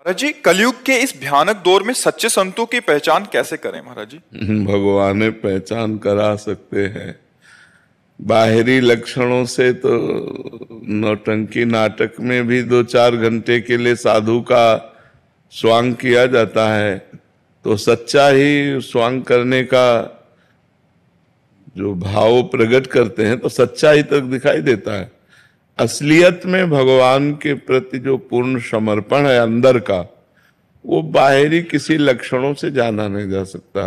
महाराज जी, कलयुग के इस भयानक दौर में सच्चे संतों की पहचान कैसे करें महाराज जी? भगवान पहचान करा सकते हैं। बाहरी लक्षणों से तो नौटंकी नाटक में भी 2-4 घंटे के लिए साधु का स्वांग किया जाता है, तो सच्चा ही स्वांग करने का जो भाव प्रकट करते हैं तो सच्चा ही तक दिखाई देता है। असलियत में भगवान के प्रति जो पूर्ण समर्पण है अंदर का, वो बाहरी किसी लक्षणों से जाना नहीं जा सकता।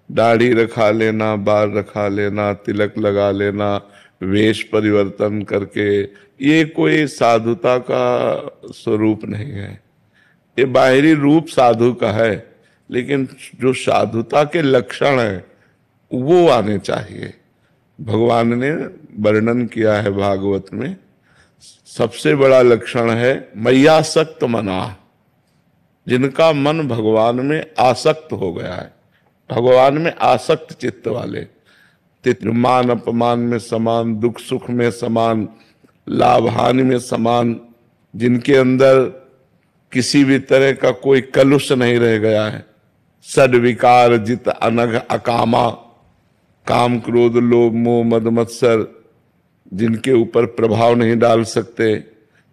दाढ़ी रखा लेना, बाल रखा लेना, तिलक लगा लेना, वेश परिवर्तन करके, ये कोई साधुता का स्वरूप नहीं है। ये बाहरी रूप साधु का है, लेकिन जो साधुता के लक्षण है वो आने चाहिए। भगवान ने वर्णन किया है भागवत में, सबसे बड़ा लक्षण है मय्यासक्त मना, जिनका मन भगवान में आसक्त हो गया है, भगवान में आसक्त चित्त वाले, मान अपमान में समान, दुख सुख में समान, लाभ हानि में समान, जिनके अंदर किसी भी तरह का कोई कलुष नहीं रह गया है। सद्विकार जित अनघ अकामा, काम क्रोध लोभ मोह मद मत्सर जिनके ऊपर प्रभाव नहीं डाल सकते,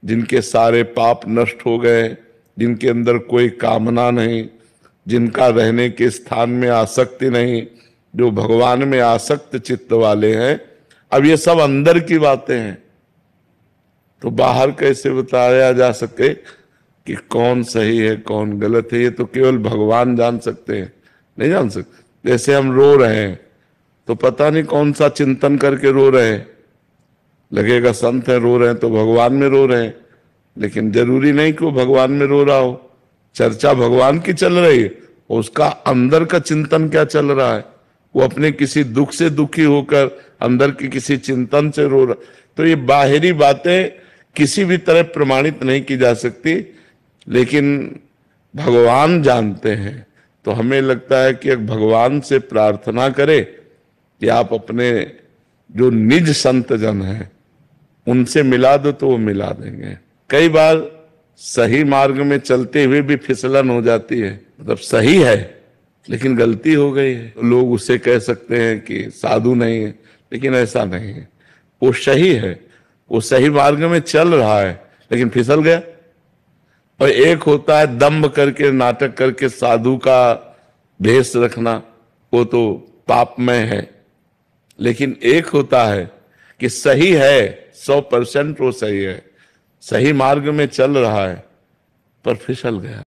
जिनके सारे पाप नष्ट हो गए, जिनके अंदर कोई कामना नहीं, जिनका रहने के स्थान में आसक्ति नहीं, जो भगवान में आसक्त चित्त वाले हैं। अब ये सब अंदर की बातें हैं, तो बाहर कैसे बताया जा सके कि कौन सही है कौन गलत है? ये तो केवल भगवान जान सकते हैं, नहीं जान सकते। जैसे हम रो रहे हैं तो पता नहीं कौन सा चिंतन करके रो रहे हैं, लगेगा संत है रो रहे हैं तो भगवान में रो रहे हैं, लेकिन जरूरी नहीं कि वो भगवान में रो रहा हो। चर्चा भगवान की चल रही है, उसका अंदर का चिंतन क्या चल रहा है, वो अपने किसी दुख से दुखी होकर अंदर के किसी चिंतन से रो रहा। तो ये बाहरी बातें किसी भी तरह प्रमाणित नहीं की जा सकती, लेकिन भगवान जानते हैं। तो हमें लगता है कि भगवान से प्रार्थना करें कि आप अपने जो निज संत जन हैं उनसे मिला दो, तो वो मिला देंगे। कई बार सही मार्ग में चलते हुए भी फिसलन हो जाती है, मतलब सही है लेकिन गलती हो गई है, तो लोग उसे कह सकते हैं कि साधु नहीं है, लेकिन ऐसा नहीं है। वो सही है, वो सही मार्ग में चल रहा है, लेकिन फिसल गया। और एक होता है दंभ करके नाटक करके साधु का भेष रखना, वो तो पापमय है। लेकिन एक होता है कि सही है, 100% वो सही है, सही मार्ग में चल रहा है, पर फिसल गया।